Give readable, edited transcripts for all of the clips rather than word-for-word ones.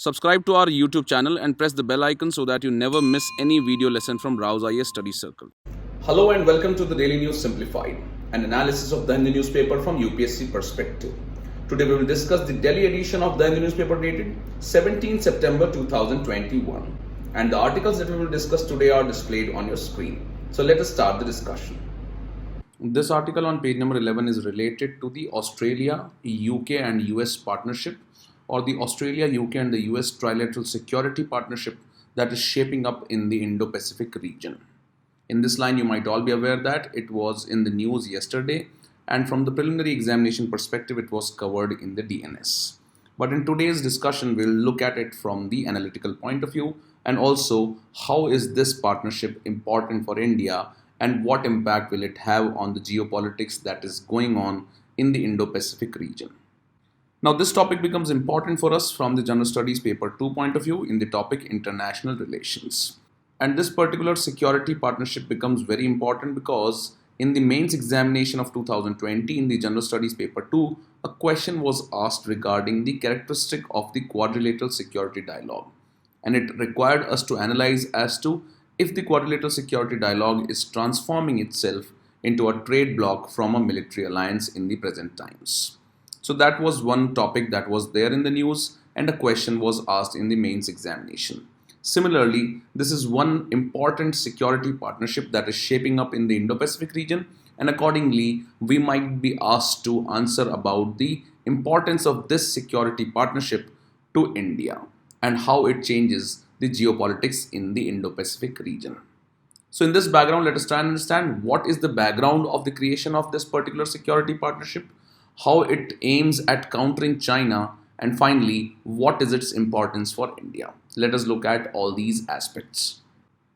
Subscribe to our YouTube channel and press the bell icon so that you never miss any video lesson from Rao's IAS Study Circle. Hello and welcome to the Daily News Simplified, an analysis of the Hindu newspaper from UPSC perspective. Today we will discuss the Delhi edition of the Hindu newspaper dated 17 September 2021. And the articles that we will discuss today are displayed on your screen. So let us start the discussion. This article on page number 11 is related to the Australia, UK and US partnership, or the Australia, UK and the US trilateral security partnership that is shaping up in the Indo-Pacific region. In this line, you might all be aware that it was in the news yesterday, and from the preliminary examination perspective, it was covered in the DNS. But in today's discussion, we'll look at it from the analytical point of view, and also how is this partnership important for India and what impact will it have on the geopolitics that is going on in the Indo-Pacific region. Now, this topic becomes important for us from the General Studies Paper 2 point of view in the topic International Relations. And this particular security partnership becomes very important because in the mains examination of 2020 in the General Studies Paper 2, a question was asked regarding the characteristic of the quadrilateral security dialogue. And it required us to analyze as to if the quadrilateral security dialogue is transforming itself into a trade bloc from a military alliance in the present times. So that was one topic that was there in the news and a question was asked in the mains examination. Similarly, this is one important security partnership that is shaping up in the Indo-Pacific region, and accordingly, we might be asked to answer about the importance of this security partnership to India and how it changes the geopolitics in the Indo-Pacific region. So in this background, let us try and understand what is the background of the creation of this particular security partnership, how it aims at countering China, and finally, what is its importance for India. Let us look at all these aspects.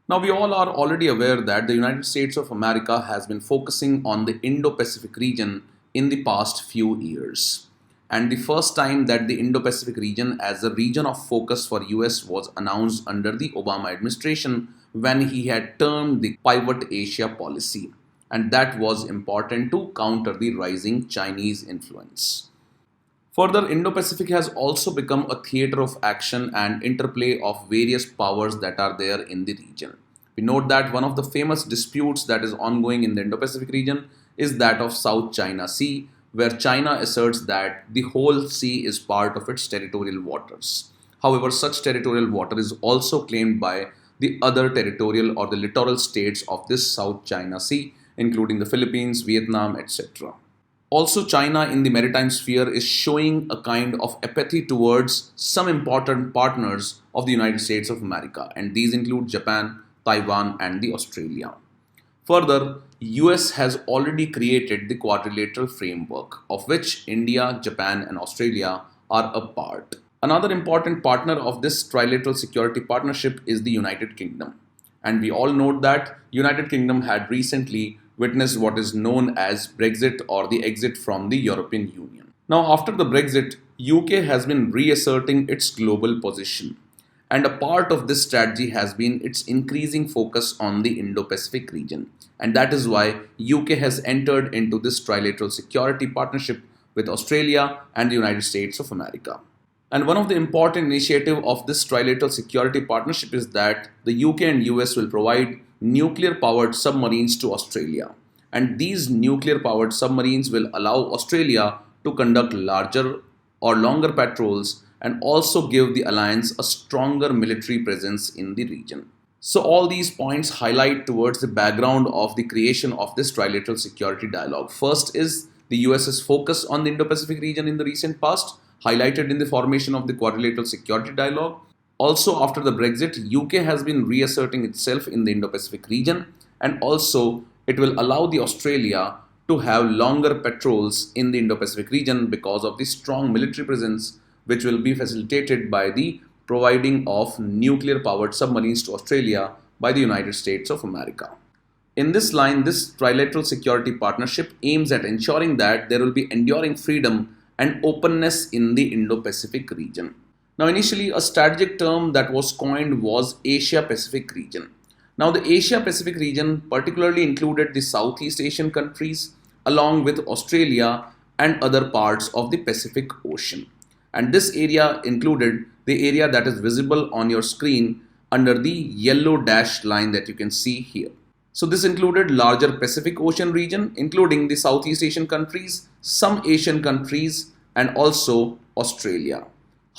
Now, we all are already aware that the United States of America has been focusing on the Indo-Pacific region in the past few years. And the first time that the Indo-Pacific region as a region of focus for US was announced under the Obama administration when he had termed the Pivot Asia policy. And that was important to counter the rising Chinese influence. Further, Indo-Pacific has also become a theater of action and interplay of various powers that are there in the region. We note that one of the famous disputes that is ongoing in the Indo-Pacific region is that of South China Sea, where China asserts that the whole sea is part of its territorial waters. However, such territorial water is also claimed by the other territorial or the littoral states of this South China Sea, including the Philippines, Vietnam, etc. Also, China in the maritime sphere is showing a kind of apathy towards some important partners of the United States of America, and these include Japan, Taiwan, and the Australia. Further, US has already created the quadrilateral framework, of which India, Japan, and Australia are a part. Another important partner of this trilateral security partnership is the United Kingdom. And we all note that United Kingdom had recently witnessed what is known as Brexit or the exit from the European Union. Now, after the Brexit, UK has been reasserting its global position. And a part of this strategy has been its increasing focus on the Indo-Pacific region. And that is why UK has entered into this trilateral security partnership with Australia and the United States of America. And one of the important initiatives of this trilateral security partnership is that the UK and US will provide nuclear-powered submarines to Australia. And these nuclear-powered submarines will allow Australia to conduct larger or longer patrols and also give the alliance a stronger military presence in the region. So all these points highlight towards the background of the creation of this trilateral security dialogue. First is the US's focus on the Indo-Pacific region in the recent past, highlighted in the formation of the quadrilateral security dialogue. Also, after the Brexit, UK has been reasserting itself in the Indo-Pacific region, and also it will allow the Australia to have longer patrols in the Indo-Pacific region because of the strong military presence which will be facilitated by the providing of nuclear-powered submarines to Australia by the United States of America. In this line, this trilateral security partnership aims at ensuring that there will be enduring freedom and openness in the Indo-Pacific region. Now, initially, a strategic term that was coined was Asia-Pacific region. Now, the Asia-Pacific region particularly included the Southeast Asian countries along with Australia and other parts of the Pacific Ocean. And this area included the area that is visible on your screen under the yellow dashed line that you can see here. So this included larger Pacific Ocean region, including the Southeast Asian countries, some Asian countries, and also Australia.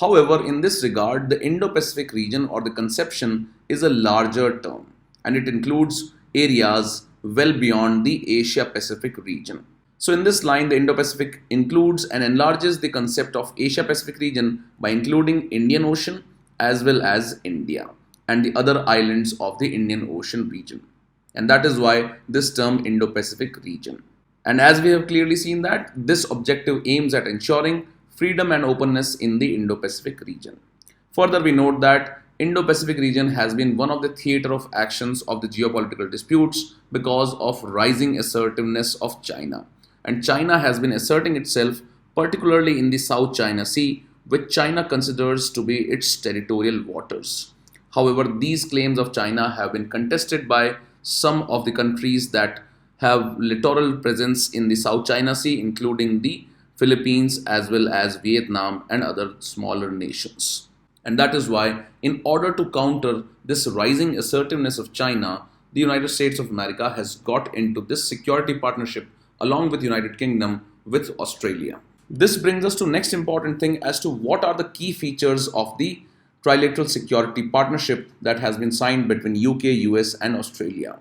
However, in this regard, the Indo-Pacific region or the conception is a larger term, and it includes areas well beyond the Asia-Pacific region. So in this line, the Indo-Pacific includes and enlarges the concept of Asia-Pacific region by including Indian Ocean as well as India and the other islands of the Indian Ocean region. And that is why this term Indo-Pacific region. And as we have clearly seen that this objective aims at ensuring freedom and openness in the Indo-Pacific region. Further, we note that Indo-Pacific region has been one of the theater of actions of the geopolitical disputes because of rising assertiveness of China. And China has been asserting itself particularly in the South China Sea, which China considers to be its territorial waters. However, these claims of China have been contested by some of the countries that have littoral presence in the South China Sea, including the Philippines as well as Vietnam and other smaller nations. And that is why, in order to counter this rising assertiveness of China, the United States of America has got into this security partnership along with United Kingdom with Australia. This brings us to next important thing as to what are the key features of the trilateral security partnership that has been signed between UK, US and Australia.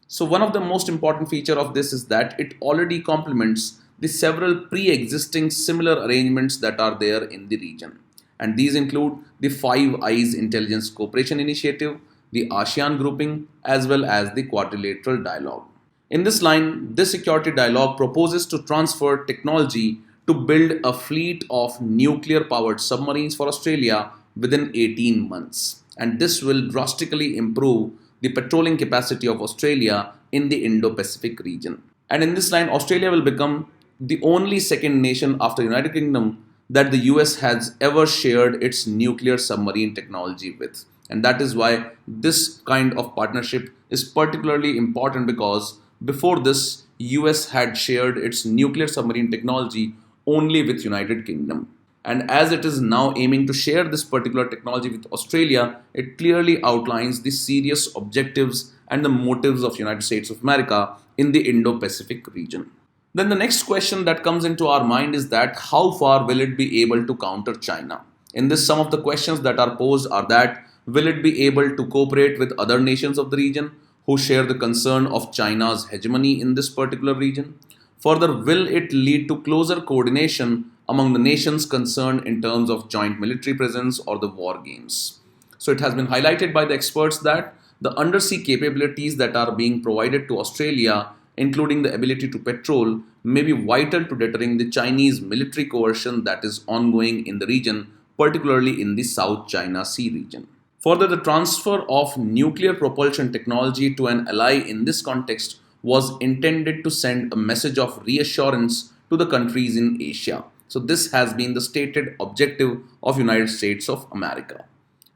So one of the most important feature of this is that it already complements the several pre-existing similar arrangements that are there in the region. And these include the Five Eyes Intelligence Cooperation Initiative, the ASEAN grouping, as well as the Quadrilateral Dialogue. In this line, this security dialogue proposes to transfer technology to build a fleet of nuclear-powered submarines for Australia within 18 months. And this will drastically improve the patrolling capacity of Australia in the Indo-Pacific region. And in this line, Australia will become the only second nation after United Kingdom that the US has ever shared its nuclear submarine technology with. And that is why this kind of partnership is particularly important, because before this, US had shared its nuclear submarine technology only with United Kingdom. And as it is now aiming to share this particular technology with Australia, it clearly outlines the serious objectives and the motives of United States of America in the Indo-Pacific region. Then the next question that comes into our mind is that how far will it be able to counter China? In this, some of the questions that are posed are that will it be able to cooperate with other nations of the region who share the concern of China's hegemony in this particular region? Further, will it lead to closer coordination among the nations concerned in terms of joint military presence or the war games? So it has been highlighted by the experts that the undersea capabilities that are being provided to Australia, including the ability to patrol, may be vital to deterring the Chinese military coercion that is ongoing in the region, particularly in the South China Sea region. Further, the transfer of nuclear propulsion technology to an ally in this context was intended to send a message of reassurance to the countries in Asia. So this has been the stated objective of United States of America.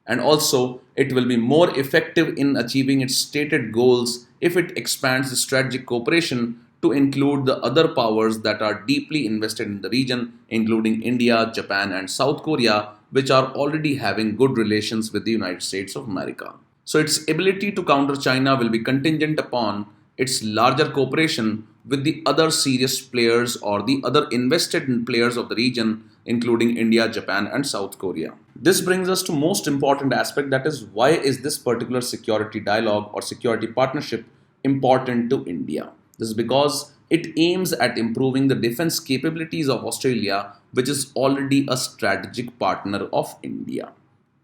And also, it will be more effective in achieving its stated goals if it expands the strategic cooperation to include the other powers that are deeply invested in the region, including India, Japan, and South Korea, which are already having good relations with the United States of America. So its ability to counter China will be contingent upon its larger cooperation with the other serious players or the other invested players of the region, including India, Japan, and South Korea. This brings us to most important aspect, that is, why is this particular security dialogue or security partnership important to India? This is because it aims at improving the defense capabilities of Australia, which is already a strategic partner of India.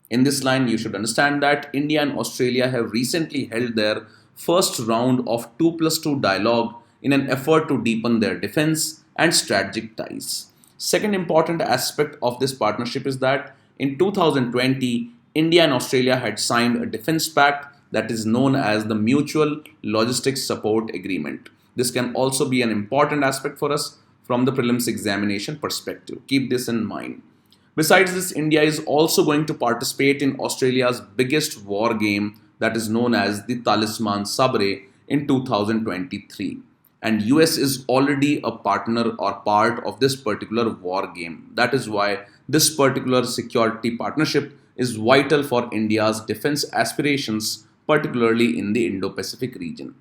In this line, you should understand that India and Australia have recently held their first round of 2+2 dialogue in an effort to deepen their defense and strategic ties. Second important aspect of this partnership is that in 2020, India and Australia had signed a defense pact that is known as the Mutual Logistics Support Agreement. This can also be an important aspect for us from the prelims examination perspective. Keep this in mind. Besides this, India is also going to participate in Australia's biggest war game that is known as the Talisman Sabre in 2023. And US is already a partner or part of this particular war game. That is why this particular security partnership is vital for India's defense aspirations, particularly in the Indo-Pacific region.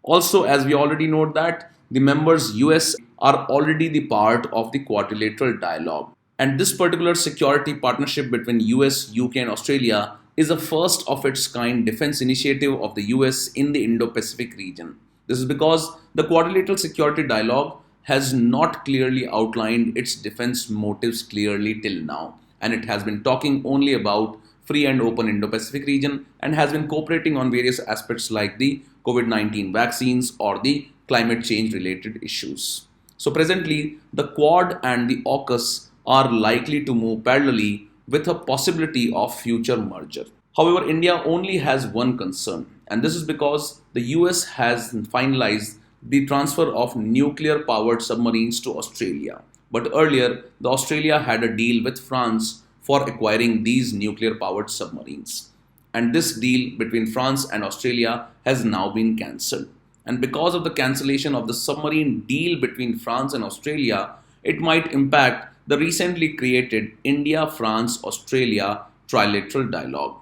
Also, as we already note that the members US are already the part of the quadrilateral dialogue. And this particular security partnership between US, UK and Australia is a first of its kind defense initiative of the US in the Indo-Pacific region. This is because the quadrilateral security dialogue has not clearly outlined its defense motives clearly till now, and it has been talking only about free and open Indo-Pacific region and has been cooperating on various aspects like the COVID-19 vaccines or the climate change related issues. So presently, the Quad and the AUKUS are likely to move parallelly with a possibility of future merger. However, India only has one concern, and this is because the US has finalized the transfer of nuclear powered submarines to Australia. But earlier, the Australia had a deal with France for acquiring these nuclear powered submarines. And this deal between France and Australia has now been cancelled. And because of the cancellation of the submarine deal between France and Australia, it might impact the recently created India France Australia trilateral dialogue.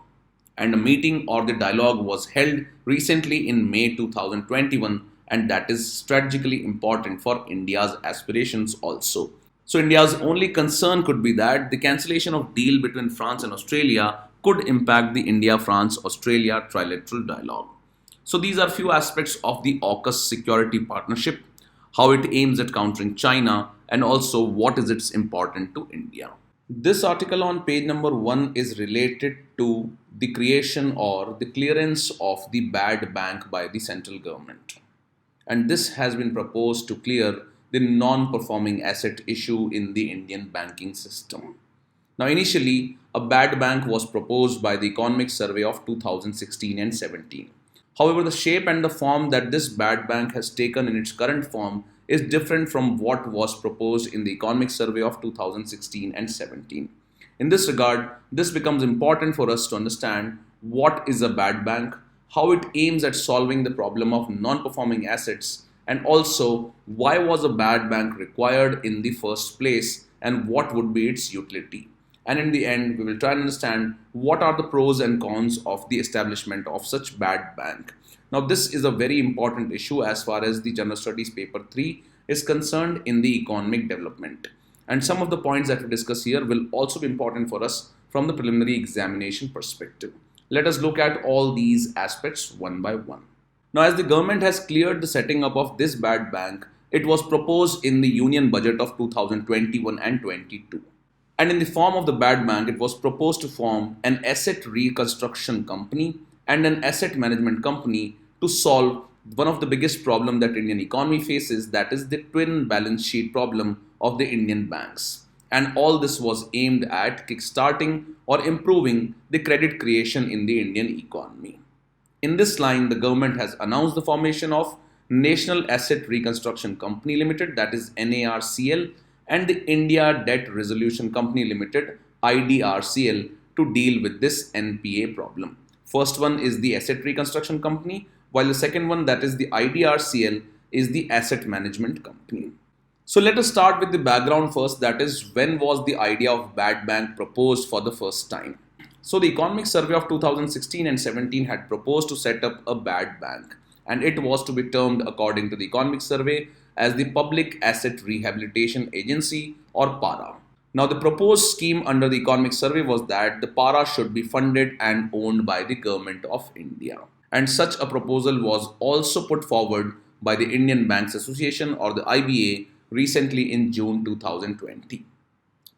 And a meeting or the dialogue was held recently in May 2021, and that is strategically important for India's aspirations also. So India's only concern could be that the cancellation of deal between France and Australia could impact the India-France-Australia trilateral dialogue. So these are few aspects of the AUKUS security partnership, how it aims at countering China, and also what is its important to India. This article on page number 1 is related to the creation or the clearance of the bad bank by the central government. And this has been proposed to clear the non-performing asset issue in the Indian banking system. Now initially, a bad bank was proposed by the Economic Survey of 2016 and 17. However, the shape and the form that this bad bank has taken in its current form is different from what was proposed in the Economic Survey of 2016 and 17. In this regard, this becomes important for us to understand what is a bad bank, how it aims at solving the problem of non-performing assets, and also why was a bad bank required in the first place and what would be its utility. And in the end, we will try and understand what are the pros and cons of the establishment of such bad bank. Now, this is a very important issue as far as the General Studies Paper 3 is concerned in the economic development. And some of the points that we discuss here will also be important for us from the preliminary examination perspective. Let us look at all these aspects one by one. Now, as the government has cleared the setting up of this bad bank, it was proposed in the Union Budget of 2021 and 22. And in the form of the bad bank, it was proposed to form an asset reconstruction company and an asset management company to solve one of the biggest problems that Indian economy faces, that is the twin balance sheet problem of the Indian banks. And all this was aimed at kickstarting or improving the credit creation in the Indian economy. In this line, the government has announced the formation of National Asset Reconstruction Company Limited, that is NARCL, and the India Debt Resolution Company Limited, IDRCL, to deal with this NPA problem. First one is the Asset Reconstruction Company, while the second one, that is the IDRCL, is the Asset Management Company. So let us start with the background first, that is when was the idea of bad bank proposed for the first time. So the Economic Survey of 2016 and 17 had proposed to set up a bad bank, and it was to be termed, according to the Economic Survey, as the Public Asset Rehabilitation Agency or PARA. Now the proposed scheme under the Economic Survey was that the PARA should be funded and owned by the Government of India. And such a proposal was also put forward by the Indian Banks Association or the IBA recently in June 2020.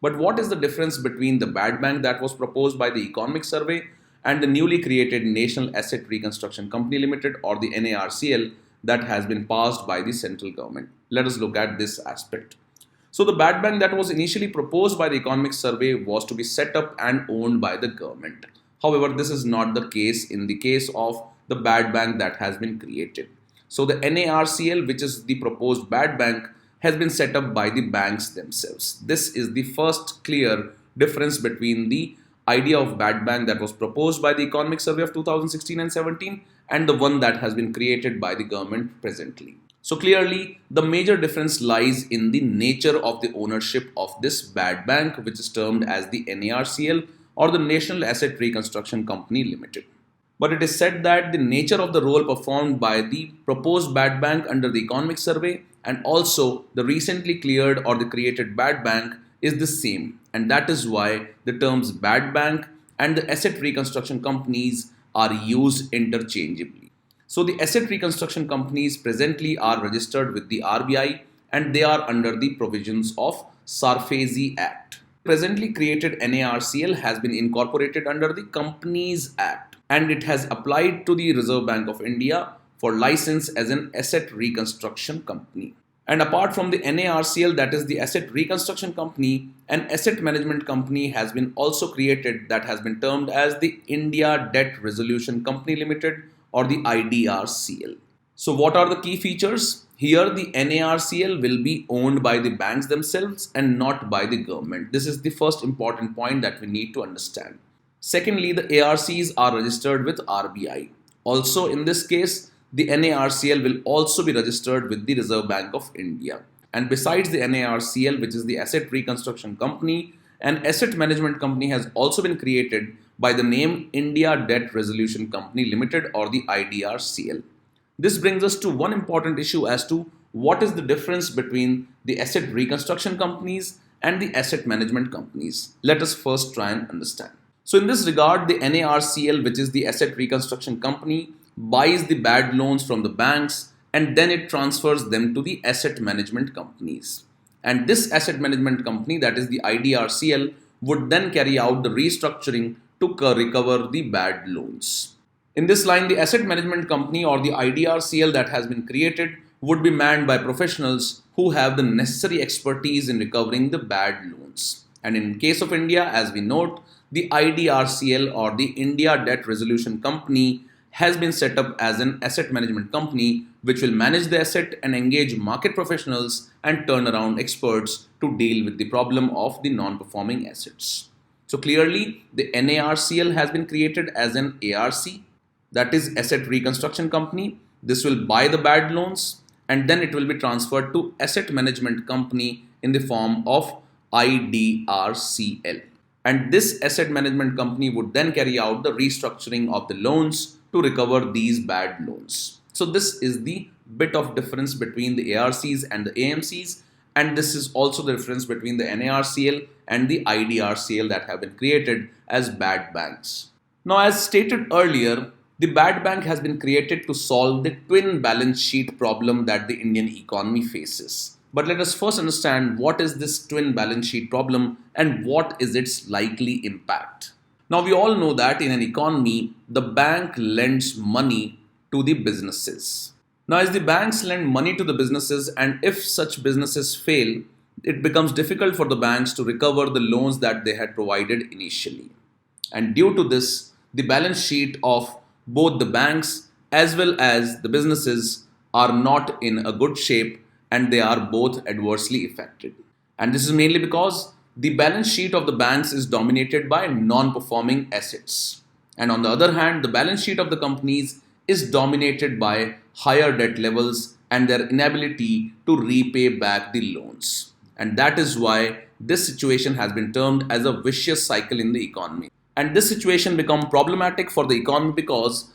But what is the difference between the bad bank that was proposed by the Economic Survey and the newly created National Asset Reconstruction Company Limited or the NARCL that has been passed by the central government? Let us look at this aspect. So the bad bank that was initially proposed by the Economic Survey was to be set up and owned by the government. However, this is not the case in the case of the bad bank that has been created. So the NARCL, which is the proposed bad bank, has been set up by the banks themselves. This is the first clear difference between the idea of bad bank that was proposed by the Economic Survey of 2016 and 17 and the one that has been created by the government presently. So clearly, the major difference lies in the nature of the ownership of this bad bank, which is termed as the NARCL, or the National Asset Reconstruction Company Limited. But it is said that the nature of the role performed by the proposed bad bank under the economic survey and also the recently cleared or the created bad bank is the same, and that is why the terms bad bank and the asset reconstruction companies are used interchangeably. So the asset reconstruction companies presently are registered with the RBI and they are under the provisions of Sarfazi Act. Presently created NARCL has been incorporated under the Companies Act and it has applied to the Reserve Bank of India for license as an asset reconstruction company. And apart from the NARCL, that is the asset reconstruction company, an asset management company has been also created that has been termed as the India Debt Resolution Company Limited or the IDRCL. So what are the key features? Here the NARCL will be owned by the banks themselves and not by the government. This is the first important point that we need to understand. Secondly, the ARCs are registered with RBI. Also in this case, the NARCL will also be registered with the Reserve Bank of India. And besides the NARCL, which is the Asset Reconstruction Company, an asset management company has also been created by the name India Debt Resolution Company Limited or the IDRCL. This brings us to one important issue as to what is the difference between the asset reconstruction companies and the asset management companies. Let us first try and understand. So in this regard, the NARCL, which is the asset reconstruction company, buys the bad loans from the banks and then it transfers them to the asset management companies. And this asset management company, that is the IDRCL, would then carry out the restructuring to recover the bad loans. In this line, the asset management company or the IDRCL that has been created would be manned by professionals who have the necessary expertise in recovering the bad loans. And in case of India, as we note, the IDRCL or the India Debt Resolution Company has been set up as an asset management company which will manage the asset and engage market professionals and turnaround experts to deal with the problem of the non-performing assets. So clearly, the NARCL has been created as an ARC, that is Asset Reconstruction Company. This will buy the bad loans and then it will be transferred to Asset Management Company in the form of IDRCL. And this asset management company would then carry out the restructuring of the loans to recover these bad loans. So this is the bit of difference between the ARCs and the AMCs, and this is also the difference between the NARCL and the IDRCL that have been created as bad banks. Now, as stated earlier, the bad bank has been created to solve the twin balance sheet problem that the Indian economy faces. But let us first understand what is this twin balance sheet problem and what is its likely impact. Now, we all know that in an economy, the bank lends money to the businesses. Now, as the banks lend money to the businesses and if such businesses fail, it becomes difficult for the banks to recover the loans that they had provided initially. And due to this, the balance sheet of both the banks as well as the businesses are not in a good shape and they are both adversely affected. And this is mainly because the balance sheet of the banks is dominated by non-performing assets. And on the other hand, the balance sheet of the companies is dominated by higher debt levels and their inability to repay back the loans. And that is why this situation has been termed as a vicious cycle in the economy. And this situation becomes problematic for the economy because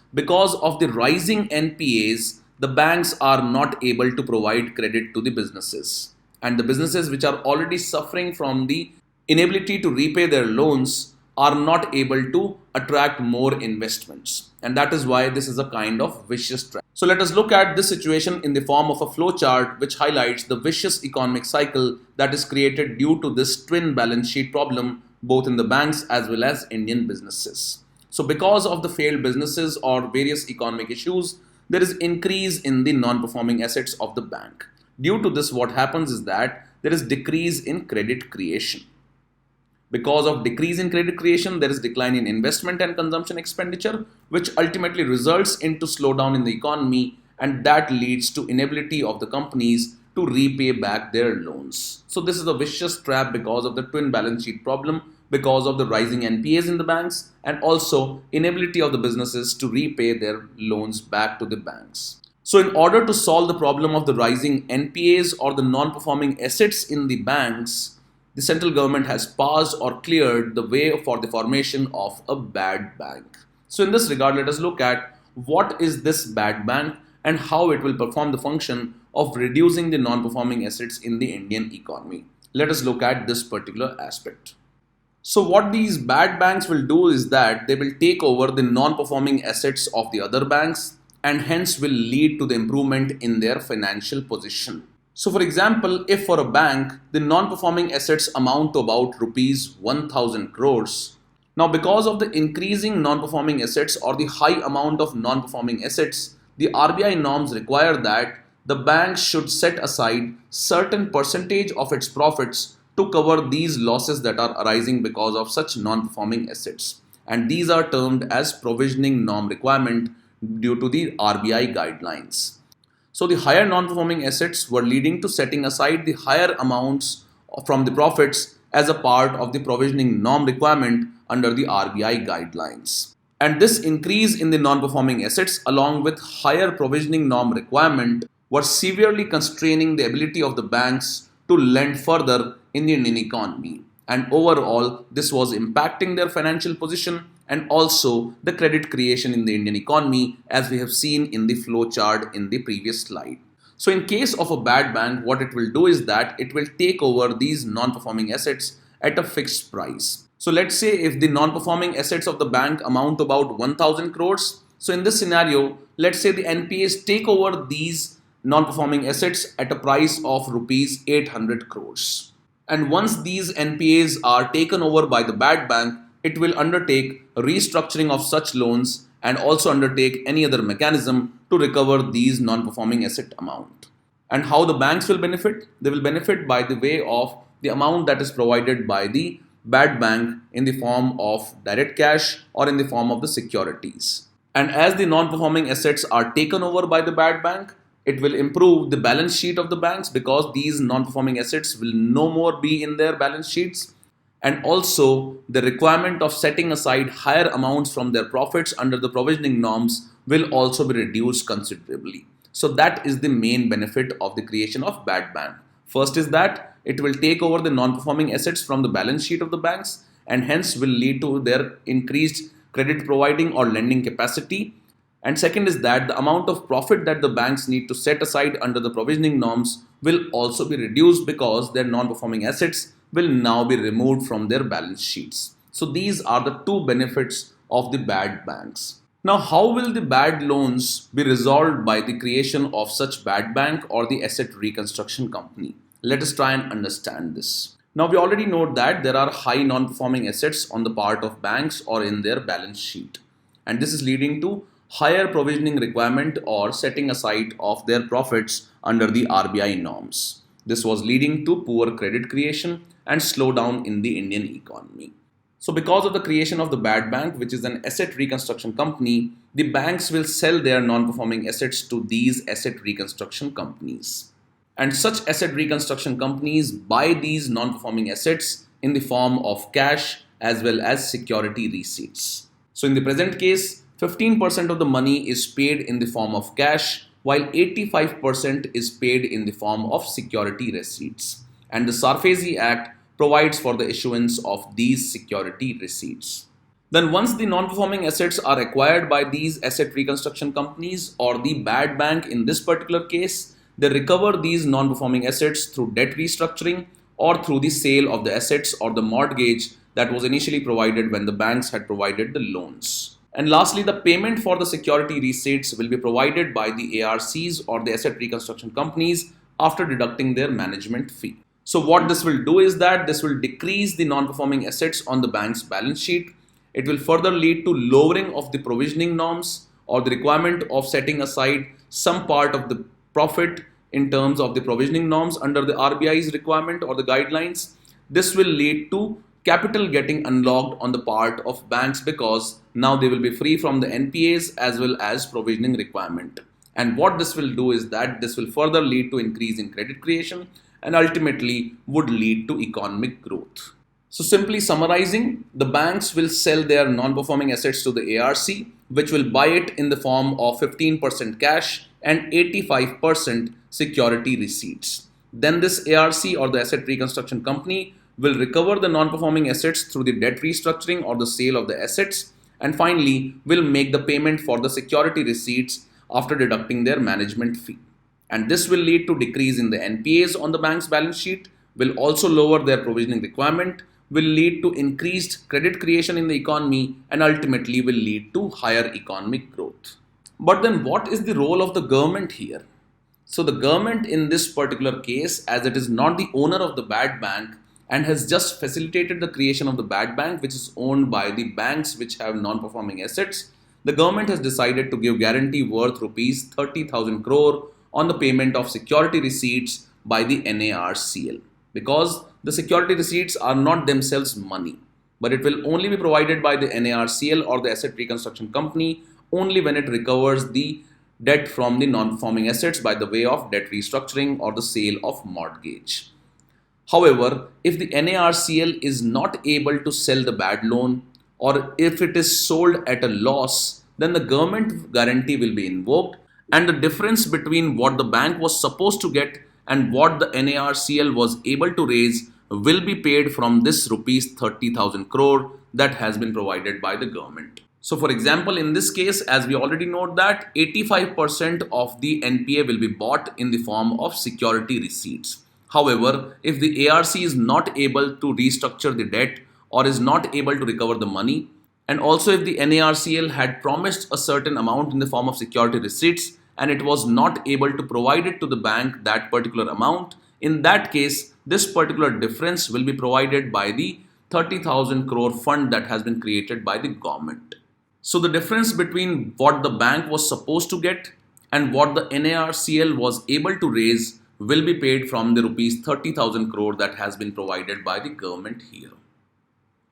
of the rising NPAs, the banks are not able to provide credit to the businesses. And the businesses which are already suffering from the inability to repay their loans are not able to attract more investments. And that is why this is a kind of vicious trap. So let us look at this situation in the form of a flow chart which highlights the vicious economic cycle that is created due to this twin balance sheet problem both in the banks as well as Indian businesses. So because of the failed businesses or various economic issues, there is increase in the non-performing assets of the bank. Due to this, what happens is that there is decrease in credit creation. Because of decrease in credit creation, there is decline in investment and consumption expenditure, which ultimately results into slowdown in the economy, and that leads to inability of the companies to repay back their loans. So this is a vicious trap because of the twin balance sheet problem, because of the rising NPAs in the banks, and also inability of the businesses to repay their loans back to the banks. So in order to solve the problem of the rising NPAs or the non-performing assets in the banks, the central government has passed or cleared the way for the formation of a bad bank. So in this regard, let us look at what is this bad bank and how it will perform the function of reducing the non-performing assets in the Indian economy. Let us look at this particular aspect. So what these bad banks will do is that they will take over the non-performing assets of the other banks and hence will lead to the improvement in their financial position. So for example, if for a bank, the non-performing assets amount to about rupees 1000 crores. Now because of the increasing non-performing assets or the high amount of non-performing assets, the RBI norms require that the bank should set aside certain percentage of its profits to cover these losses that are arising because of such non-performing assets. And these are termed as provisioning norm requirement due to the RBI guidelines. So the higher non-performing assets were leading to setting aside the higher amounts from the profits as a part of the provisioning norm requirement under the RBI guidelines. And this increase in the non-performing assets along with higher provisioning norm requirement were severely constraining the ability of the banks to lend further in the Indian economy. And overall, this was impacting their financial position and also the credit creation in the Indian economy, as we have seen in the flow chart in the previous slide. So in case of a bad bank, what it will do is that it will take over these non-performing assets at a fixed price. So let's say if the non-performing assets of the bank amount to about 1000 crores. So in this scenario, let's say the NPAs take over these non-performing assets at a price of rupees 800 crores. And once these NPAs are taken over by the bad bank, it will undertake a restructuring of such loans and also undertake any other mechanism to recover these non-performing asset amount. And how the banks will benefit? They will benefit by the way of the amount that is provided by the bad bank in the form of direct cash or in the form of the securities. And as the non-performing assets are taken over by the bad bank, it will improve the balance sheet of the banks because these non-performing assets will no more be in their balance sheets. And also the requirement of setting aside higher amounts from their profits under the provisioning norms will also be reduced considerably. So that is the main benefit of the creation of bad bank. First is that it will take over the non-performing assets from the balance sheet of the banks and hence will lead to their increased credit providing or lending capacity. And second is that the amount of profit that the banks need to set aside under the provisioning norms will also be reduced because their non-performing assets will now be removed from their balance sheets. So these are the two benefits of the bad banks. Now, how will the bad loans be resolved by the creation of such bad bank or the asset reconstruction company? Let us try and understand this. Now, we already know that there are high non-performing assets on the part of banks or in their balance sheet. And this is leading to higher provisioning requirement or setting aside of their profits under the RBI norms. This was leading to poor credit creation and slowdown in the Indian economy. So because of the creation of the bad bank, which is an asset reconstruction company, the banks will sell their non-performing assets to these asset reconstruction companies. And such asset reconstruction companies buy these non-performing assets in the form of cash as well as security receipts. So in the present case, 15% of the money is paid in the form of cash, while 85% is paid in the form of security receipts. And the Sarfazi Act provides for the issuance of these security receipts. Then once the non-performing assets are acquired by these asset reconstruction companies or the bad bank in this particular case, they recover these non-performing assets through debt restructuring or through the sale of the assets or the mortgage that was initially provided when the banks had provided the loans. And lastly, the payment for the security receipts will be provided by the ARCs or the asset reconstruction companies after deducting their management fee. So what this will do is that this will decrease the non-performing assets on the bank's balance sheet. It will further lead to lowering of the provisioning norms or the requirement of setting aside some part of the profit in terms of the provisioning norms under the RBI's requirement or the guidelines. This will lead to capital getting unlocked on the part of banks because now they will be free from the NPAs as well as provisioning requirement. And what this will do is that this will further lead to increase in credit creation and ultimately would lead to economic growth. So simply summarizing, the banks will sell their non-performing assets to the ARC, which will buy it in the form of 15% cash and 85% security receipts. Then this ARC or the asset reconstruction company will recover the non-performing assets through the debt restructuring or the sale of the assets, and finally will make the payment for the security receipts after deducting their management fee. And this will lead to decrease in the NPAs on the bank's balance sheet, will also lower their provisioning requirement, will lead to increased credit creation in the economy, and ultimately will lead to higher economic growth. But then what is the role of the government here? So the government in this particular case, as it is not the owner of the bad bank and has just facilitated the creation of the bad bank, which is owned by the banks which have non-performing assets, the government has decided to give guarantee worth rupees 30,000 crore on the payment of security receipts by the NARCL, because the security receipts are not themselves money, but it will only be provided by the NARCL or the asset reconstruction company only when it recovers the debt from the non-performing assets by the way of debt restructuring or the sale of mortgage. However, if the NARCL is not able to sell the bad loan, or if it is sold at a loss, then the government guarantee will be invoked, and the difference between what the bank was supposed to get and what the NARCL was able to raise will be paid from this rupees 30,000 crore that has been provided by the government. So for example, in this case, as we already know that 85% of the NPA will be bought in the form of security receipts. However, if the ARC is not able to restructure the debt or is not able to recover the money, and also if the NARCL had promised a certain amount in the form of security receipts and it was not able to provide it to the bank that particular amount, in that case, this particular difference will be provided by the 30,000 crore fund that has been created by the government. So the difference between what the bank was supposed to get and what the NARCL was able to raise will be paid from the rupees 30,000 crore that has been provided by the government here.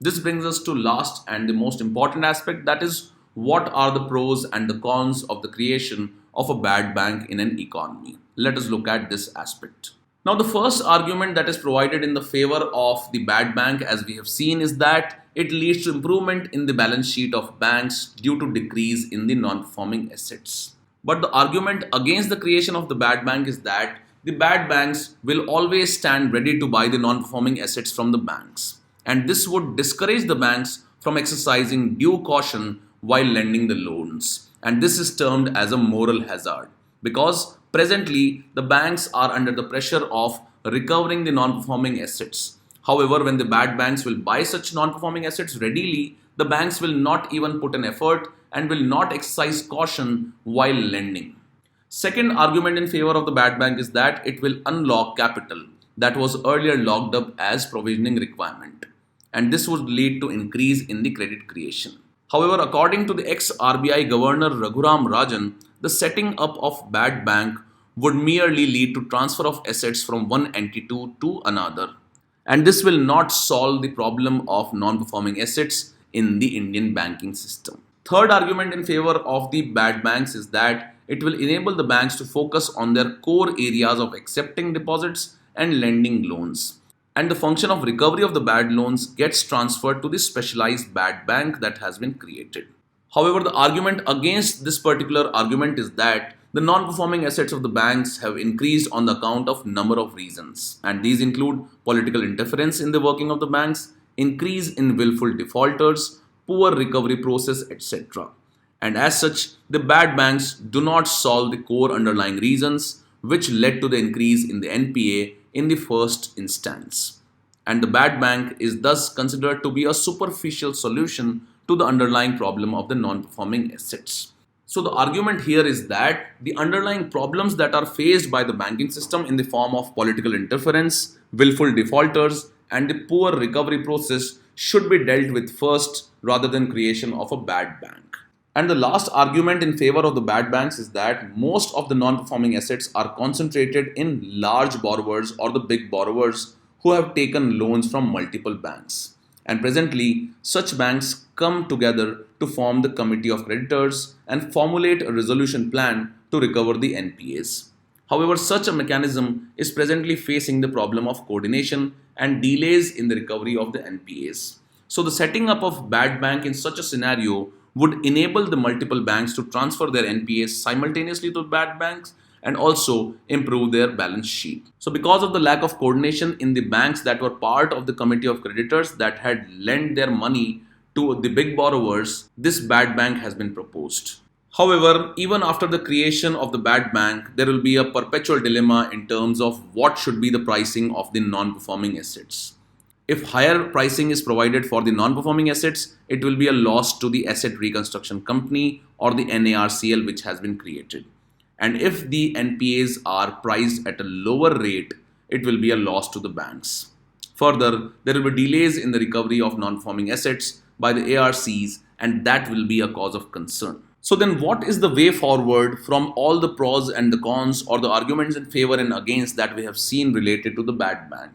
This brings us to last and the most important aspect, that is, what are the pros and the cons of the creation of a bad bank in an economy. Let us look at this aspect. Now, the first argument that is provided in the favor of the bad bank, as we have seen, is that it leads to improvement in the balance sheet of banks due to decrease in the non-performing assets. But the argument against the creation of the bad bank is that the bad banks will always stand ready to buy the non-performing assets from the banks. And this would discourage the banks from exercising due caution while lending the loans. And this is termed as a moral hazard, because presently the banks are under the pressure of recovering the non-performing assets. However, when the bad banks will buy such non-performing assets readily, the banks will not even put an effort and will not exercise caution while lending. Second argument in favor of the bad bank is that it will unlock capital that was earlier locked up as provisioning requirement, and this would lead to increase in the credit creation. However, according to the ex-RBI Governor Raghuram Rajan, the setting up of bad bank would merely lead to transfer of assets from one entity to another, and this will not solve the problem of non-performing assets in the Indian banking system. Third argument in favor of the bad banks is that it will enable the banks to focus on their core areas of accepting deposits and lending loans, and the function of recovery of the bad loans gets transferred to the specialized bad bank that has been created. However, the argument against this particular argument is that the non-performing assets of the banks have increased on the account of number of reasons, and these include political interference in the working of the banks, increase in willful defaulters, poor recovery process, etc. And as such, the bad banks do not solve the core underlying reasons which led to the increase in the NPA in the first instance. And the bad bank is thus considered to be a superficial solution to the underlying problem of the non-performing assets. So the argument here is that the underlying problems that are faced by the banking system in the form of political interference, willful defaulters, and the poor recovery process should be dealt with first rather than creation of a bad bank. And the last argument in favor of the bad banks is that most of the non-performing assets are concentrated in large borrowers or the big borrowers who have taken loans from multiple banks. And presently, such banks come together to form the committee of creditors and formulate a resolution plan to recover the NPAs. However, such a mechanism is presently facing the problem of coordination and delays in the recovery of the NPAs. So the setting up of bad bank in such a scenario would enable the multiple banks to transfer their NPAs simultaneously to bad banks, and also improve their balance sheet. So because of the lack of coordination in the banks that were part of the committee of creditors that had lent their money to the big borrowers, this bad bank has been proposed. However, even after the creation of the bad bank, there will be a perpetual dilemma in terms of what should be the pricing of the non-performing assets. If higher pricing is provided for the non-performing assets, it will be a loss to the asset reconstruction company or the NARCL which has been created. And if the NPAs are priced at a lower rate, it will be a loss to the banks. Further, there will be delays in the recovery of non-performing assets by the ARCs, and that will be a cause of concern. So then what is the way forward from all the pros and the cons or the arguments in favor and against that we have seen related to the bad bank?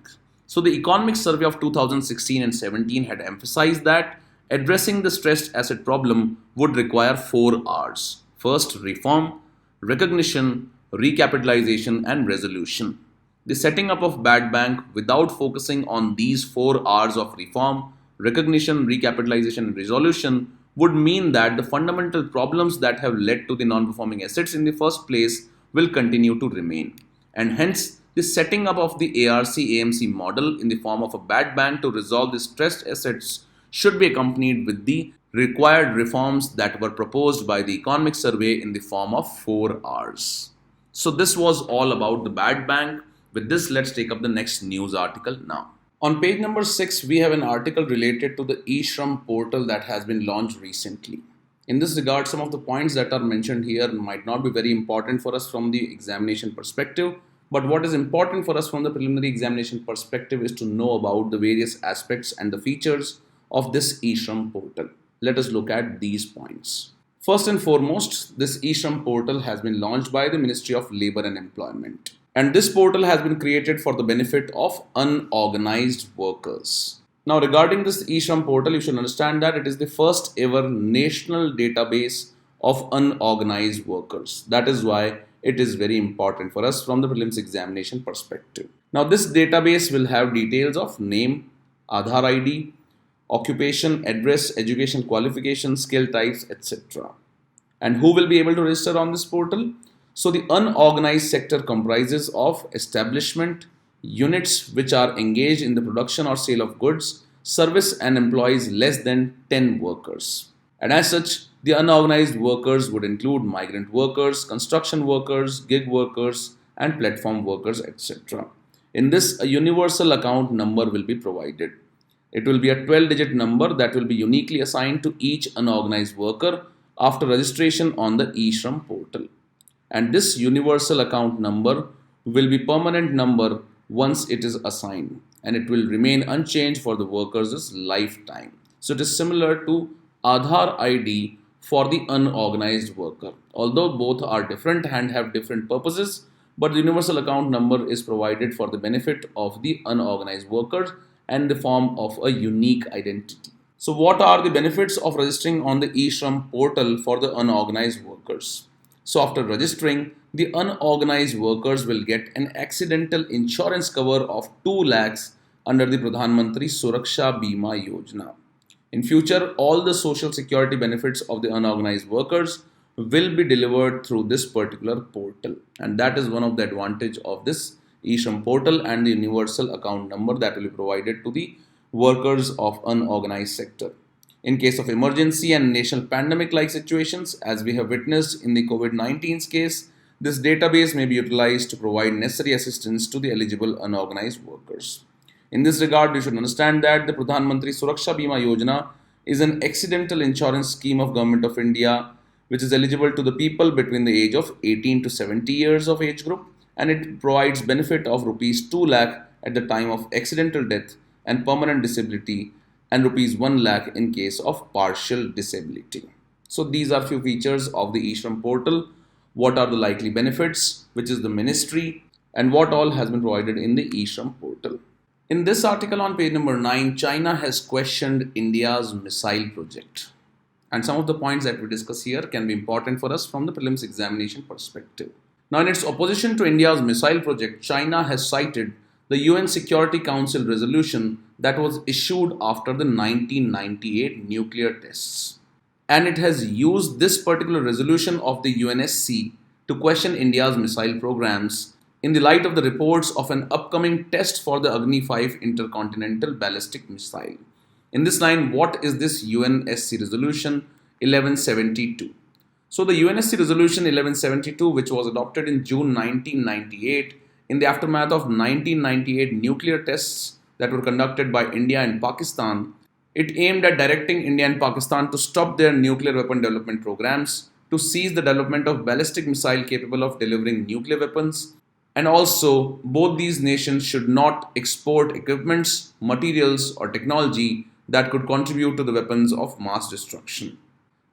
So the economic survey of 2016 and 17 had emphasized that addressing the stressed asset problem would require 4 R's. First, reform, recognition, recapitalization and resolution. The setting up of bad bank without focusing on these 4 R's of reform, recognition, recapitalization and resolution would mean that the fundamental problems that have led to the non-performing assets in the first place will continue to remain. And hence, the setting up of the ARC AMC model in the form of a bad bank to resolve the stressed assets should be accompanied with the required reforms that were proposed by the economic survey in the form of 4 R's. So this was all about the bad bank. With this, let's take up the next news article now. On page number 6, we have an article related to the eShram portal that has been launched recently. In this regard, some of the points that are mentioned here might not be very important for us from the examination perspective, but what is important for us from the preliminary examination perspective is to know about the various aspects and the features of this eShram portal. Let us look at these points. First and foremost, this eShram portal has been launched by the Ministry of Labour and Employment. And this portal has been created for the benefit of unorganized workers. Now, regarding this eShram portal, you should understand that it is the first ever national database of unorganized workers. That is why it is very important for us from the prelims examination perspective. Now, this database will have details of name, Aadhaar ID, occupation, address, education qualification, skill types, etc. And who will be able to register on this portal? So the unorganized sector comprises of establishment, units which are engaged in the production or sale of goods, service and employs less than 10 workers. And as such, the unorganized workers would include migrant workers, construction workers, gig workers, and platform workers, etc. In this, a universal account number will be provided. It will be a 12-digit number that will be uniquely assigned to each unorganized worker after registration on the eShram portal. And this universal account number will be permanent number once it is assigned, and it will remain unchanged for the workers' lifetime. So it is similar to Aadhaar ID for the unorganized worker. Although both are different and have different purposes, but the universal account number is provided for the benefit of the unorganized workers and the form of a unique identity. So what are the benefits of registering on the eShram portal for the unorganized workers? So after registering, the unorganized workers will get an accidental insurance cover of 2 lakhs under the Pradhan Mantri Suraksha Bima Yojana. In future, all the social security benefits of the unorganized workers will be delivered through this particular portal. And that is one of the advantage of this eShram portal and the universal account number that will be provided to the workers of unorganized sector. In case of emergency and national pandemic-like situations, as we have witnessed in the COVID-19's case, this database may be utilized to provide necessary assistance to the eligible unorganized workers. In this regard, you should understand that the Pradhan Mantri Suraksha Bima Yojana is an accidental insurance scheme of Government of India which is eligible to the people between the age of 18 to 70 years of age group, and it provides benefit of rupees 2 lakh at the time of accidental death and permanent disability, and rupees 1 lakh in case of partial disability. So these are few features of the eShram portal. What are the likely benefits, which is the ministry, and what all has been provided in the eShram portal. In this article on page number 9, China has questioned India's missile project. And some of the points that we discuss here can be important for us from the prelims examination perspective. Now, in its opposition to India's missile project, China has cited the UN Security Council resolution that was issued after the 1998 nuclear tests. And it has used this particular resolution of the UNSC to question India's missile programs in the light of the reports of an upcoming test for the Agni 5 intercontinental ballistic missile. In this line, what is this UNSC resolution 1172? So, the UNSC resolution 1172, which was adopted in June 1998 in the aftermath of 1998 nuclear tests that were conducted by India and Pakistan, it aimed at directing India and Pakistan to stop their nuclear weapon development programs, to cease the development of ballistic missile capable of delivering nuclear weapons, and also both these nations should not export equipments, materials, or technology that could contribute to the weapons of mass destruction.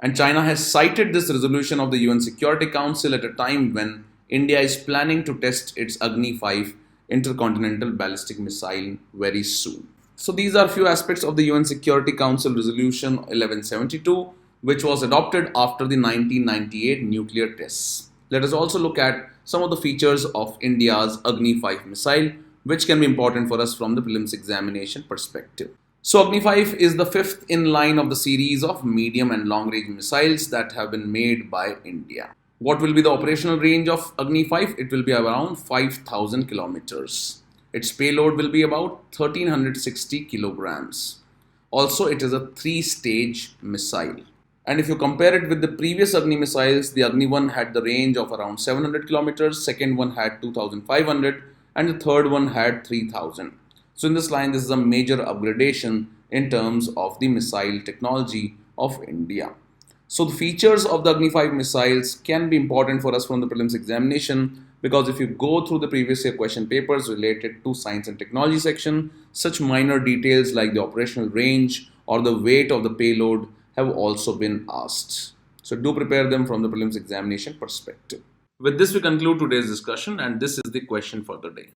And China has cited this resolution of the UN Security Council at a time when India is planning to test its Agni 5 intercontinental ballistic missile very soon. So these are few aspects of the UN Security Council Resolution 1172, which was adopted after the 1998 nuclear tests. Let us also look at some of the features of India's Agni 5 missile, which can be important for us from the prelims examination perspective. So Agni 5 is the fifth in line of the series of medium and long range missiles that have been made by India. What will be the operational range of Agni 5? It will be around 5,000 kilometers. Its payload will be about 1360 kilograms. Also, it is a three-stage missile. And if you compare it with the previous Agni missiles, the Agni 1 had the range of around 700 kilometers, second one had 2500, and the third one had 3000. So in this line, this is a major upgradation in terms of the missile technology of India. So the features of the Agni 5 missiles can be important for us from the prelims examination, because if you go through the previous year question papers related to science and technology section, such minor details like the operational range or the weight of the payload have also been asked. So do prepare them from the prelims examination perspective. With this, we conclude today's discussion, and this is the question for the day.